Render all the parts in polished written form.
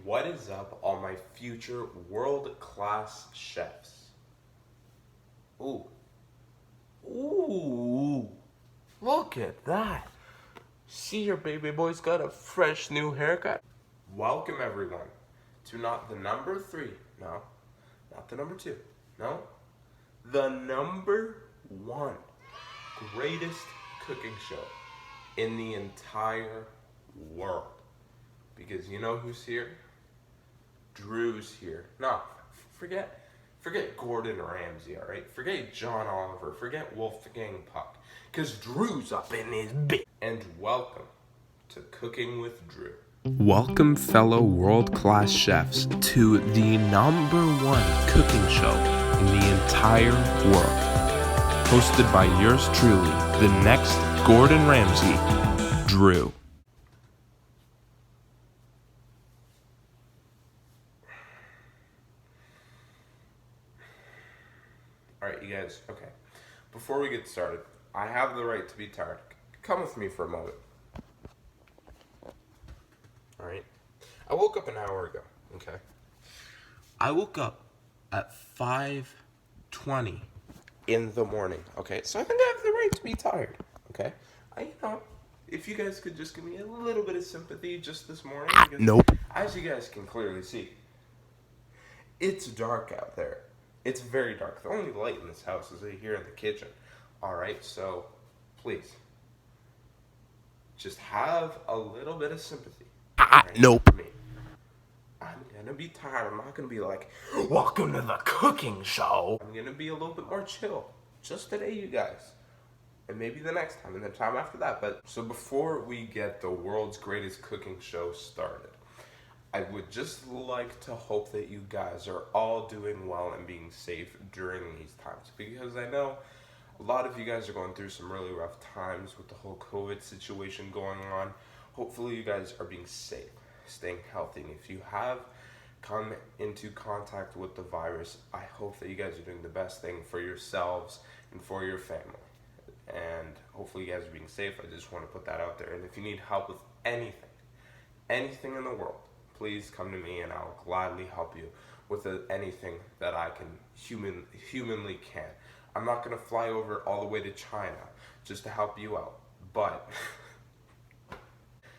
What is up, all my future world-class chefs? Ooh. Ooh. Look at that. See, your baby boy's got a fresh new haircut. Welcome, everyone, to not the number 3, no, not the number 2, no, the number 1 greatest cooking show in the entire world. Because you know who's here? Drew's here. No, forget Gordon Ramsay, all right? Forget John Oliver. Forget Wolfgang Puck. Because Drew's up in his bit. And welcome to Cooking with Drew. Welcome, fellow world-class chefs, to the number 1 cooking show in the entire world. Hosted by yours truly, the next Gordon Ramsay, Drew. Alright, you guys, okay. Before we get started, I have the right to be tired. Come with me for a moment. Alright? I woke up an hour ago, okay? I woke up at 5:20 in the morning, okay? So I think I have the right to be tired, okay? If you guys could just give me a little bit of sympathy just this morning. Because Nope. As you guys can clearly see, it's dark out there. It's very dark. The only light in this house is here in the kitchen. Alright, so please, just have a little bit of sympathy. Right, Nope. for me. I'm gonna be tired. I'm not gonna be like, welcome to the cooking show. I'm gonna be a little bit more chill. Just today, you guys. And maybe the next time, and the time after that. But so before we get the world's greatest cooking show started, I would just like to hope that you guys are all doing well and being safe during these times. Because I know a lot of you guys are going through some really rough times with the whole COVID situation going on. Hopefully you guys are being safe, staying healthy. And if you have come into contact with the virus, I hope that you guys are doing the best thing for yourselves and for your family. And hopefully you guys are being safe. I just want to put that out there. And if you need help with anything in the world, please come to me and I'll gladly help you with anything that I can humanly can. I'm not going to fly over all the way to China just to help you out. But,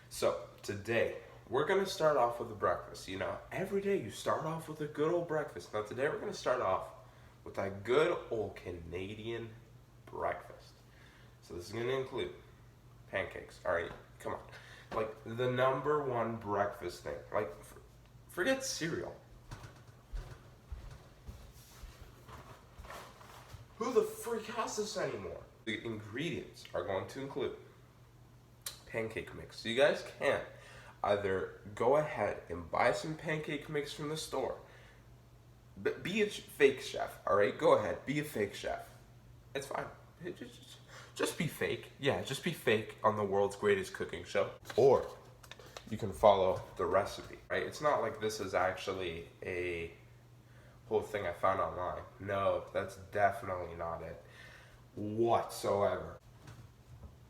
so today, we're going to start off with a breakfast. You know, every day you start off with a good old breakfast. Now today we're going to start off with a good old Canadian breakfast. So this is going to include pancakes. All right, come on. Like, the number 1 breakfast thing. Like, forget cereal. Who the freak has this anymore? The ingredients are going to include pancake mix. So you guys can either go ahead and buy some pancake mix from the store. But be a fake chef, all right? Go ahead, be a fake chef. It's fine. Just be fake. Yeah, just be fake on the world's greatest cooking show. Or you can follow the recipe, right? It's not like this is actually a whole thing I found online. No, that's definitely not it whatsoever.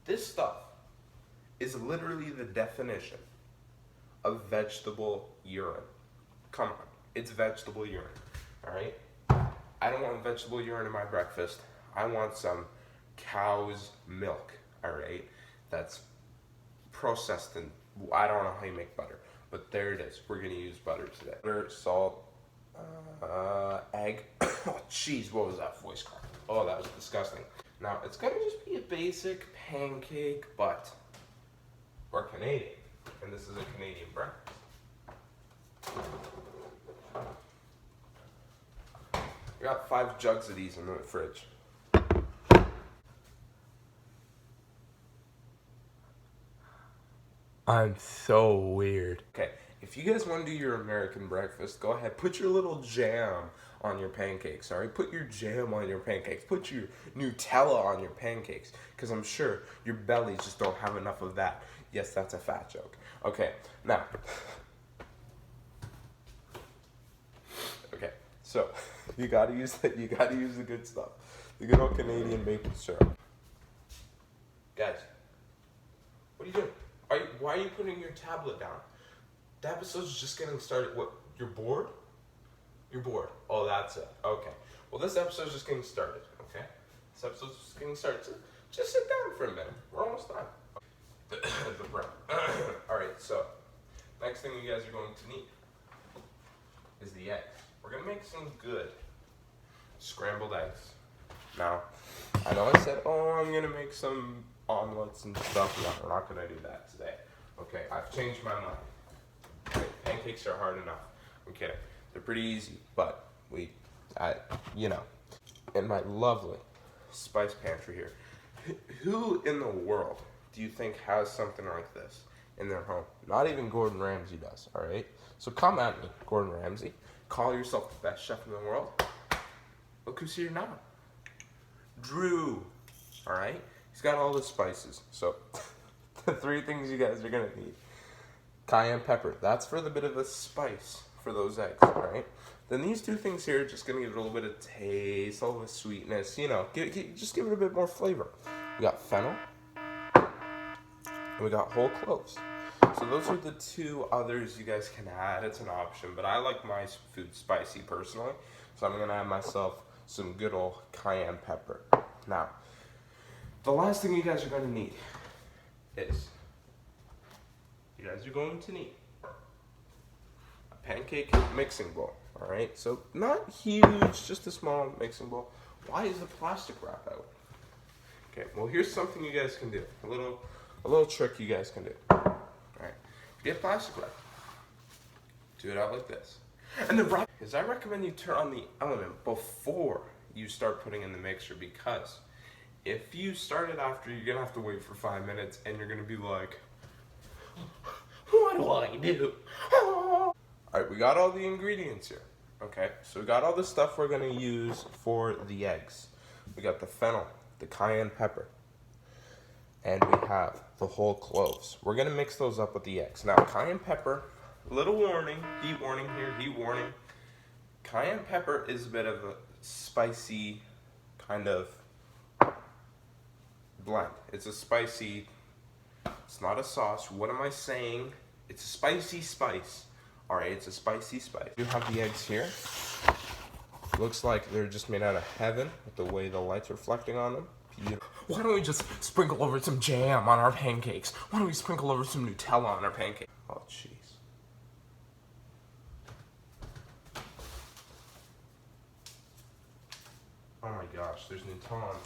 This stuff is literally the definition of vegetable urine. Come on, it's vegetable urine, all right? I don't want vegetable urine in my breakfast. I want some cow's milk, all right? That's processed, and I don't know how you make butter, but there it is. We're gonna use butter today. Butter, salt, egg. Oh, jeez, what was that voice crack? Oh, that was disgusting. Now, it's gonna just be a basic pancake, but we're Canadian, and this is a Canadian breakfast. We got 5 jugs of these in the fridge. I'm so weird. Okay, if you guys want to do your American breakfast, go ahead, put your little jam on your pancakes, all right? Put your jam on your pancakes. Put your Nutella on your pancakes, because I'm sure your bellies just don't have enough of that. Yes, that's a fat joke. Okay, now. Okay, so you gotta use the good stuff. The good old Canadian maple syrup. Guys, what are you doing? Why are you putting your tablet down? The episode's just getting started. What? You're bored? You're bored. Oh, that's it. Okay. Well, this episode's just getting started. Okay. This episode's just getting started. So just sit down for a minute. We're almost done. The bread. All right. So next thing you guys are going to need is the eggs. We're gonna make some good scrambled eggs. Now, I know I said, oh, I'm gonna make some omelets and stuff. No, we're not gonna do that today. Okay, I've changed my mind. Okay, pancakes are hard enough. I'm kidding. They're pretty easy, but in my lovely spice pantry here, who in the world do you think has something like this in their home? Not even Gordon Ramsay does, all right? So come at me, Gordon Ramsay. Call yourself the best chef in the world. Look who's here now. Drew, all right? He's got all the spices. So the 3 things you guys are gonna need. Cayenne pepper, that's for the bit of a spice for those eggs, all right? Then these 2 things here are just gonna give it a little bit of taste, a little bit of sweetness, just give it a bit more flavor. We got fennel, and we got whole cloves. So those are the 2 others you guys can add. It's an option, but I like my food spicy personally, so I'm gonna add myself some good old cayenne pepper. Now, the last thing you guys are gonna need is a pancake mixing bowl. All right, so not huge, just a small mixing bowl. Why is the plastic wrap out? Okay, well here's something you guys can do. A little trick you guys can do. All right, get plastic wrap. Do it out like this. And the wrap is I recommend you turn on the element before you start putting in the mixer, because if you start it after, you're gonna have to wait for 5 minutes and you're gonna be like, what do I do? All right, we got all the ingredients here. Okay, so we got all the stuff we're gonna use for the eggs. We got the fennel, the cayenne pepper, and we have the whole cloves. We're gonna mix those up with the eggs. Now, cayenne pepper, little warning, heat warning here, heat warning. Cayenne pepper is a bit of a spicy kind of blend. It's a spicy, it's not a sauce. What am I saying? It's a spicy spice. All right, it's a spicy spice. You have the eggs here. Looks like they're just made out of heaven with the way the light's reflecting on them. Beautiful. Why don't we just sprinkle over some jam on our pancakes? Why don't we sprinkle over some Nutella on our pancakes? Oh, jeez. Oh my gosh, there's Nutella on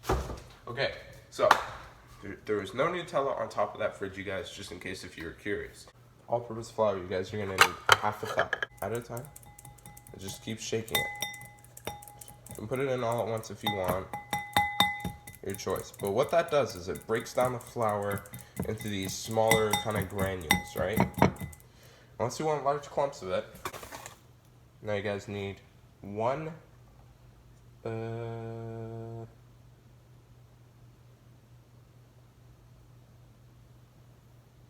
them. Okay, so there is no Nutella on top of that fridge, you guys, just in case if you're curious. All-purpose flour, you guys are gonna need half a cup at a time. And just keep shaking it. You can put it in all at once if you want. Your choice. But what that does is it breaks down the flour into these smaller kind of granules, right? Unless you want large clumps of it. Now you guys need one.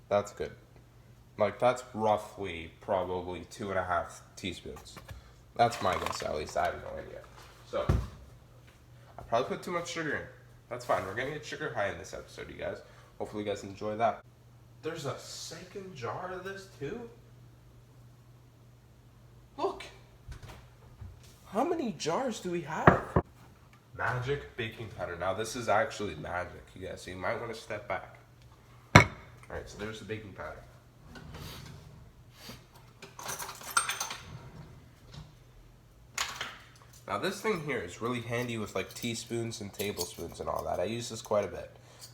That's good. Like, that's roughly probably 2.5 teaspoons. That's my guess, at least. I have no idea. So, I probably put too much sugar in. That's fine. We're gonna get sugar high in this episode, you guys. Hopefully you guys enjoy that. There's a second jar of this too? Look! How many jars do we have? Magic baking powder. Now this is actually magic, you guys, so you might want to step back. Alright, so there's the baking powder. Now this thing here is really handy with like teaspoons and tablespoons and all that. I use this quite a bit,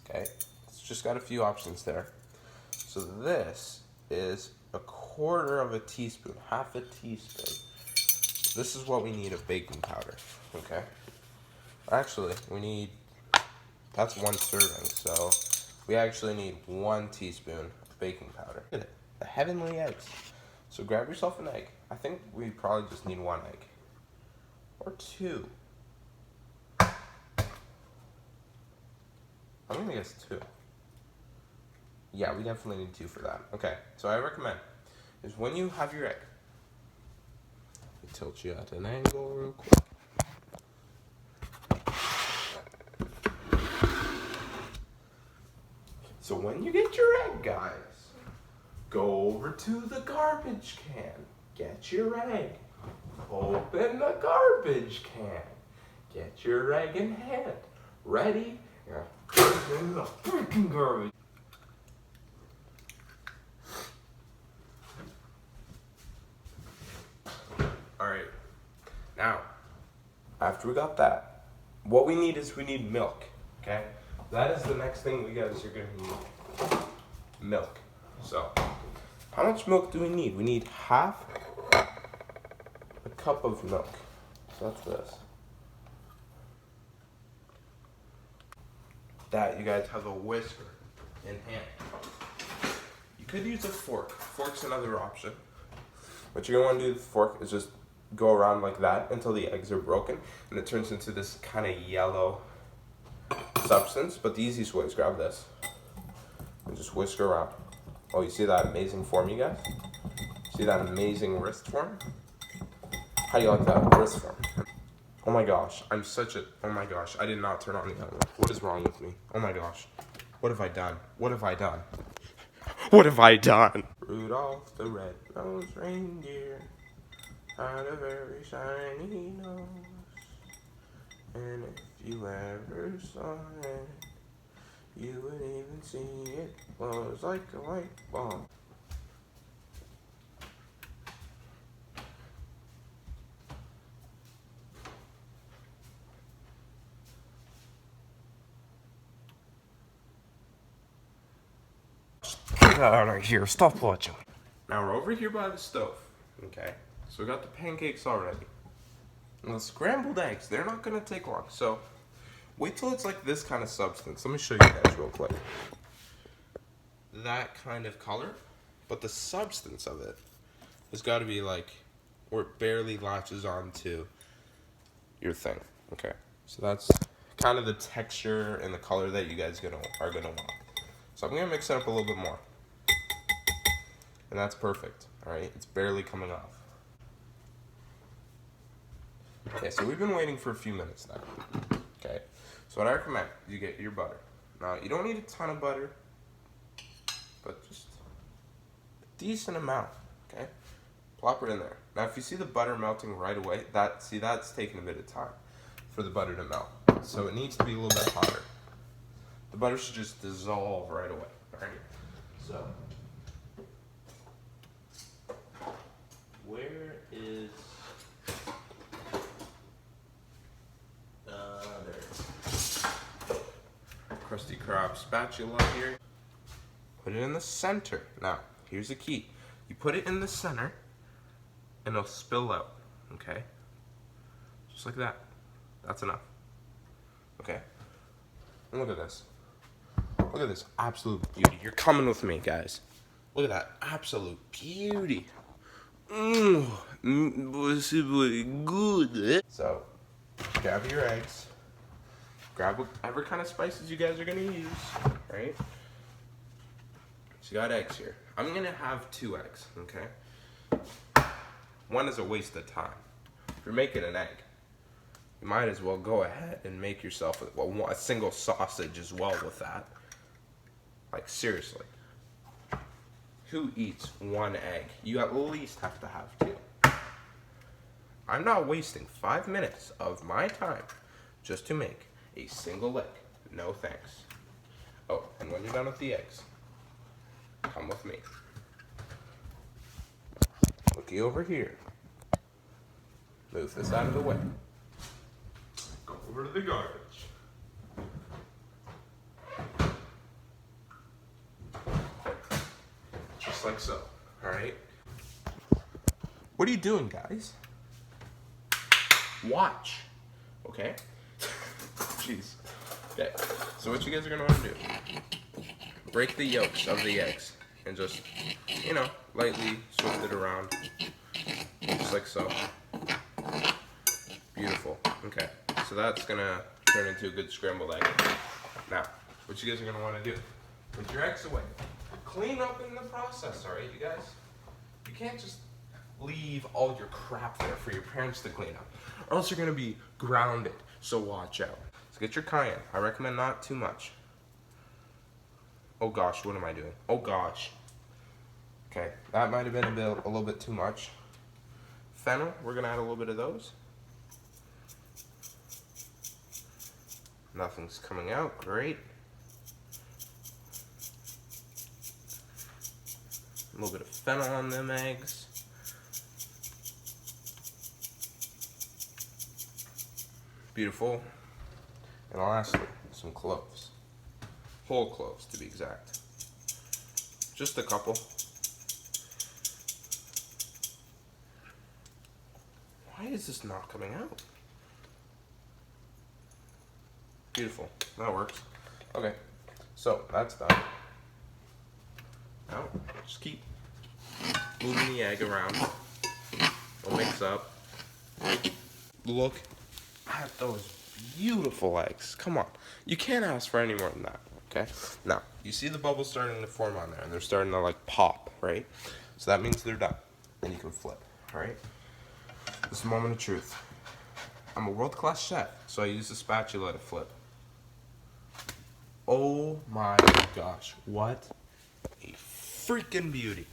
okay? It's just got a few options there. So this is 1/4 teaspoon, half a teaspoon. This is what we need of baking powder, okay? Actually, we need, that's 1 serving, so we actually need 1 teaspoon of baking powder. Look at it, the heavenly eggs. So grab yourself an egg. I think we probably just need 1 egg. Or 2. I'm gonna guess 2. Yeah, we definitely need 2 for that. Okay, so I recommend is when you have your egg, you tilt you at an angle real quick. So when you get your egg, guys, Go over to the garbage can. Get your egg. Open the garbage can. Get your egg in hand. Ready? Yeah. Put it in the freaking garbage. Alright. Now, after we got that, what we need is we need milk. Okay? That is the next thing we guys are gonna need. Milk. So, how much milk do we need? We need half a cup of milk. So that's this. That, you guys have a whisker in hand. You could use a fork. Fork's another option. What you're gonna want to do with the fork is just go around like that until the eggs are broken and it turns into this kind of yellow substance. But the easiest way is grab this and just whisk around. Oh, you see that amazing form, you guys? See that amazing wrist form? How do you like that wrist form? Oh my gosh, oh my gosh, I did not turn on the oven. What is wrong with me? Oh my gosh, what have I done? What have I done? What have I done? Rudolph the red-nosed reindeer had a very shiny nose, and if you ever saw it, you would even see it was like a light bulb. Get out of here, stop watching. Now we're over here by the stove, okay? So we got the pancakes already. And the scrambled eggs, they're not gonna take long. So wait till it's like this kind of substance. Let me show you guys real quick. That kind of color, but the substance of it has got to be like where it barely latches onto your thing. Okay, so that's kind of the texture and the color that you guys are gonna want. So I'm gonna mix it up a little bit more, and that's perfect. All right, it's barely coming off. Okay, so we've been waiting for a few minutes now. Okay, so what I recommend is you get your butter. Now you don't need a ton of butter, but just a decent amount. Okay, plop it in there. Now if you see the butter melting right away, that's taking a bit of time for the butter to melt. So it needs to be a little bit hotter. The butter should just dissolve right away. All right. So where is there it is. Krusty Krab spatula here. Put it in the center. Now, here's the key. You put it in the center and it'll spill out. Okay? Just like that. That's enough. Okay? And look at this. Look at this absolute beauty. You're coming with me, guys. Look at that absolute beauty. Good. So, grab your eggs. Grab whatever kind of spices you guys are gonna use, right? So you got eggs here. I'm gonna have 2 eggs, okay? One is a waste of time. If you're making an egg, you might as well go ahead and make yourself a single sausage as well with that. Like, seriously. Who eats 1 egg? You at least have to have 2. I'm not wasting 5 minutes of my time just to make a single egg. No thanks. Oh, and when you're done with the eggs, come with me. Looky over here. Move this out of the way. Go over to the garbage. Just like so, alright? What are you doing, guys? Watch, okay? Jeez. Okay, so what you guys are gonna wanna do, break the yolks of the eggs and just, lightly swift it around, just like so. Beautiful, okay. So that's gonna turn into a good scrambled egg. Now, what you guys are gonna wanna do, put your eggs away. Clean up in the process, alright, you guys? You can't just leave all your crap there for your parents to clean up, or else you're gonna be grounded, so watch out. So get your cayenne. I recommend not too much. Oh gosh, what am I doing? Oh gosh. Okay, that might have been a little bit too much. Fennel, we're gonna add a little bit of those. Nothing's coming out, great. A little bit of fennel on them eggs. Beautiful. And lastly, some cloves. Whole cloves, to be exact. Just a couple. Why is this not coming out? Beautiful. That works. Okay, so that's done. Now, just keep moving the egg around. It'll mix up. Look at those beautiful eggs. Come on. You can't ask for any more than that, okay? Now, you see the bubbles starting to form on there, and they're starting to, like, pop, right? So that means they're done. And you can flip, all right? This is a moment of truth. I'm a world-class chef, so I use a spatula to flip. Oh my gosh, what a freaking beauty.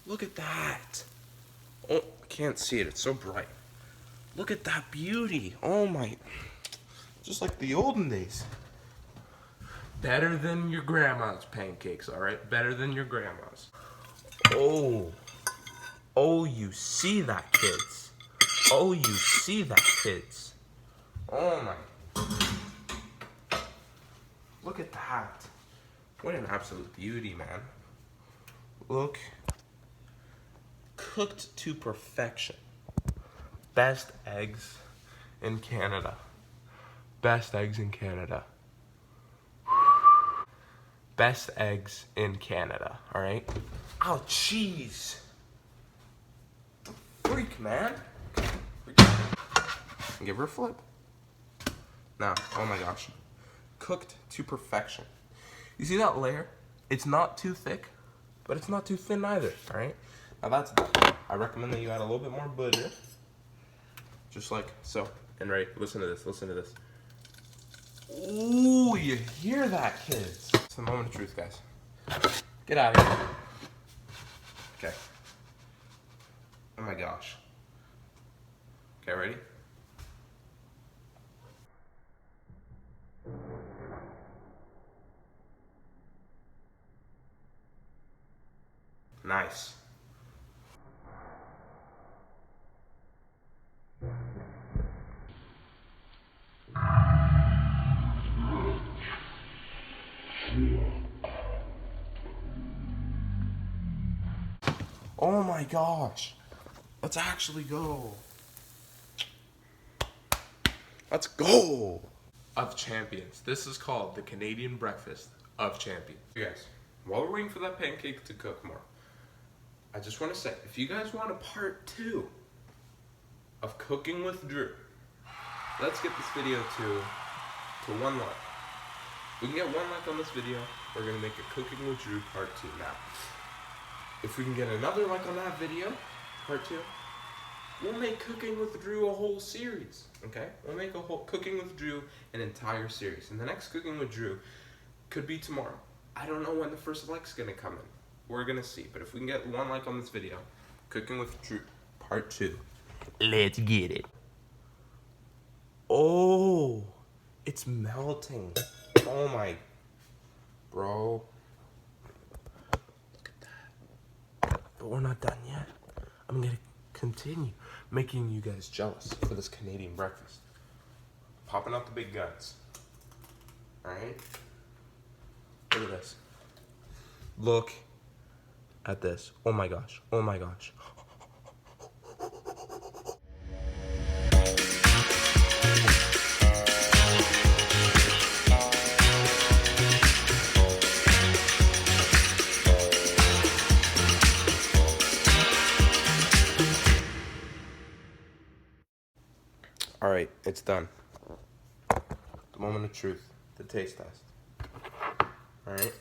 Look at that. Oh, I can't see it, it's so bright. Look at that beauty. Oh my, just like the olden days. Better than your grandma's pancakes, all right? Better than your grandma's. Oh, you see that, kids. Oh, you see that, kids. Oh my. Look at that. What an absolute beauty, man. Look. Cooked to perfection. Best eggs in Canada. Best eggs in Canada. Best eggs in Canada, alright? Oh, jeez. Freak, man. Give her a flip. Now, oh my gosh. Cooked to perfection. You see that layer? It's not too thick, but it's not too thin either, alright? Now that's done. I recommend that you add a little bit more butter. Just like so. And right, listen to this, listen to this. Ooh, you hear that, kids? It's the moment of truth, guys. Get out of here. Okay. Oh my gosh. Okay, ready? Nice. Oh my gosh. Let's actually go. Let's go. Of champions. This is called the Canadian breakfast of champions. You guys, while we're waiting for that pancake to cook more, I just want to say, if you guys want a part 2 of cooking with Drew, let's get this video to 1 like. We can get 1 like on this video, we're going to make a cooking with Drew part 2 now. If we can get another like on that video, part 2, we'll make Cooking with Drew a whole series, okay? We'll make a whole Cooking with Drew an entire series. And the next Cooking with Drew could be tomorrow. I don't know when the first like's gonna come in. We're gonna see. But if we can get 1 like on this video, Cooking with Drew part 2. Let's get it. Oh, it's melting. Oh my, bro. Look at that. But we're not done yet. I'm gonna continue making you guys jealous for this Canadian breakfast. Popping out the big guns. Alright? Look at this. Look at this. Oh my gosh. Oh my gosh. Alright, it's done. The moment of truth. The taste test. Alright?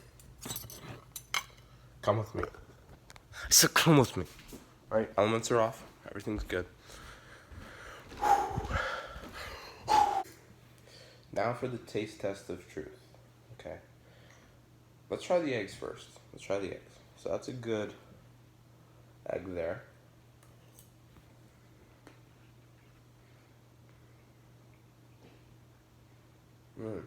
Come with me. So come with me. Alright, elements are off. Everything's good. Now for the taste test of truth. Okay. Let's try the eggs first. Let's try the eggs. So that's a good egg there. Mm.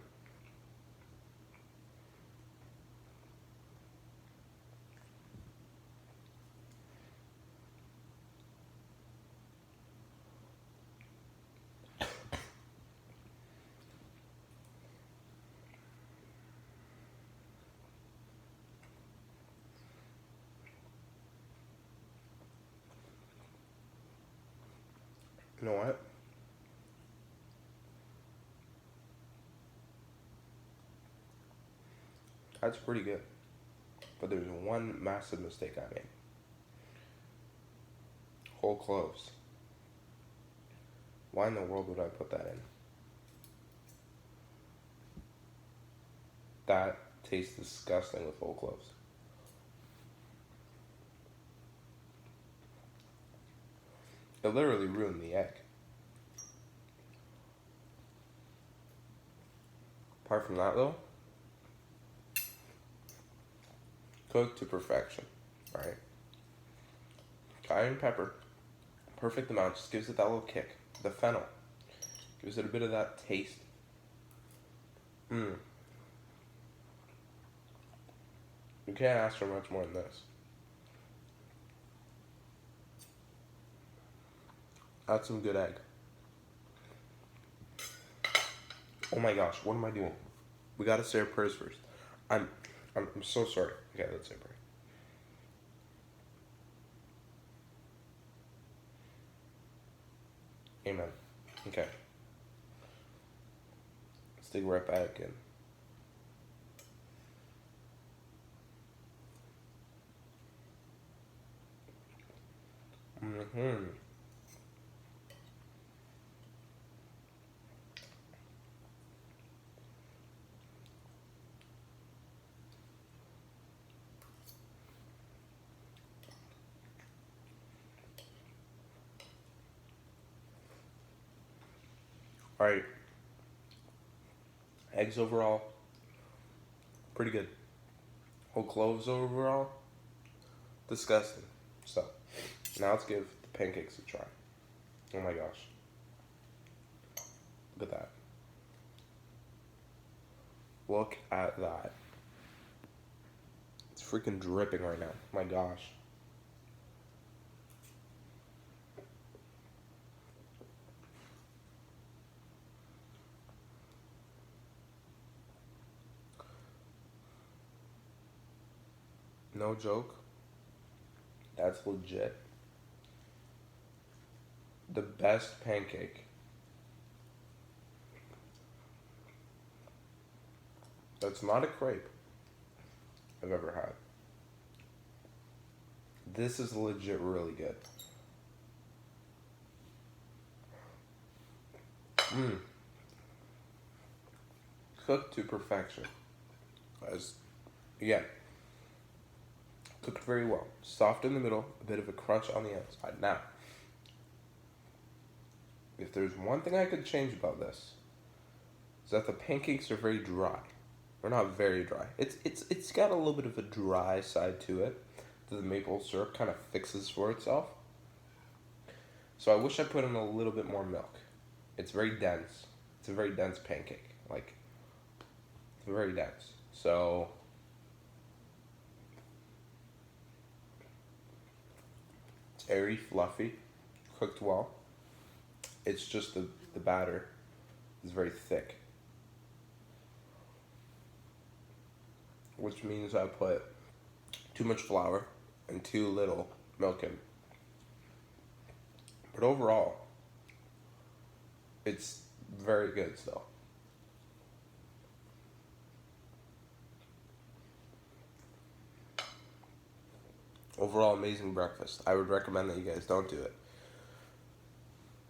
You know what? That's pretty good. But there's one massive mistake I made. Whole cloves. Why in the world would I put that in? That tastes disgusting with whole cloves. It literally ruined the egg. Apart from that though, cooked to perfection, right? Cayenne pepper, perfect amount, just gives it that little kick. The fennel gives it a bit of that taste. You can't ask for much more than this. That's some good egg. Oh my gosh, what am I doing? We gotta say our prayers first. I'm so sorry. Okay, let's say a prayer. Amen. Okay. Let's dig right back in. Alright. Eggs overall, pretty good. Whole cloves overall, disgusting. So, now let's give the pancakes a try. Oh my gosh. Look at that. Look at that. It's freaking dripping right now. My gosh. No joke. That's legit. The best pancake that's not a crepe I've ever had. This is legit really good. Cooked to perfection. Again, cooked very well. Soft in the middle, a bit of a crunch on the outside. Now, if there's one thing I could change about this, is that the pancakes are very dry. They're not very dry. It's got a little bit of a dry side to it that the maple syrup kind of fixes for itself. So I wish I put in a little bit more milk. It's very dense. It's a very dense pancake. Like, it's very dense. So it's airy, fluffy, cooked well. It's just the batter is very thick, which means I put too much flour and too little milk in. But overall, it's very good still. Overall, amazing breakfast. I would recommend that you guys don't do it.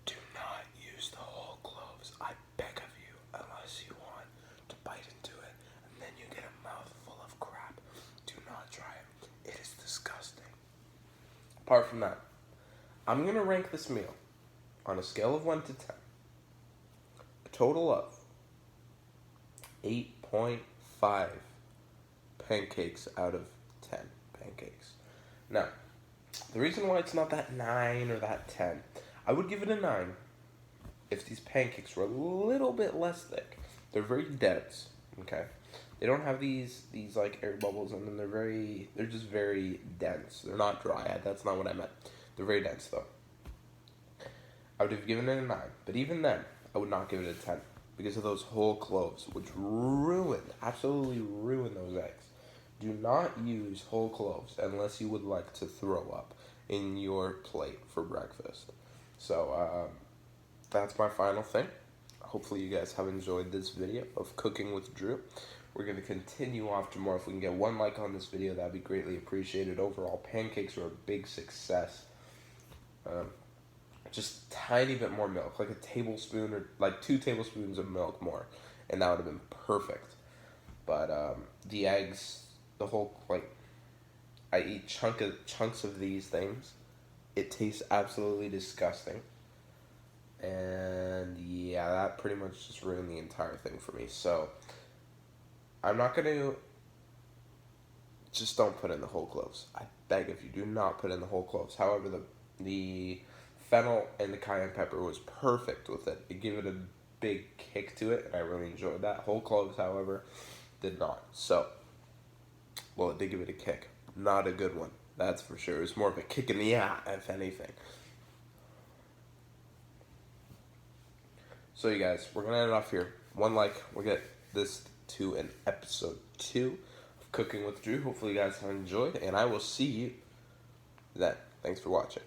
Do not use the whole cloves. I beg of you, unless you want to bite into it and then you get a mouthful of crap. Do not try it. It is disgusting. Apart from that, I'm going to rank this meal on a scale of 1 to 10. A total of 8.5 pancakes out of 10 pancakes. Now, The reason why it's not that 9 or that 10, I would give it a 9 if these pancakes were a little bit less thick. They're very dense, okay? They don't have these like air bubbles in them. They're just very dense. They're not dry. That's not what I meant. They're very dense though. I would have given it a 9, but even then, I would not give it a 10 because of those whole cloves, which absolutely ruin those eggs. Do not use whole cloves unless you would like to throw up in your plate for breakfast. So, that's my final thing. Hopefully you guys have enjoyed this video of cooking with Drew. We're going to continue off tomorrow. If we can get 1 like on this video, that'd be greatly appreciated. Overall, pancakes were a big success. Just tiny bit more milk, like a tablespoon or like 2 tablespoons of milk more, and that would have been perfect. But the eggs, the whole, like, I eat chunks of these things. It tastes absolutely disgusting. And yeah, that pretty much just ruined the entire thing for me. So I'm not going to, just don't put in the whole cloves. I beg of you, do not put in the whole cloves. However, the fennel and the cayenne pepper was perfect with it. It gave it a big kick to it, and I really enjoyed that. Whole cloves, however, did not. So, well, it did give it a kick. Not a good one, that's for sure. It was more of a kick in the ass, if anything. So, you guys, we're going to end it off here. 1 like, we'll get this to an episode 2 of Cooking with Drew. Hopefully, you guys have enjoyed, and I will see you then. Thanks for watching.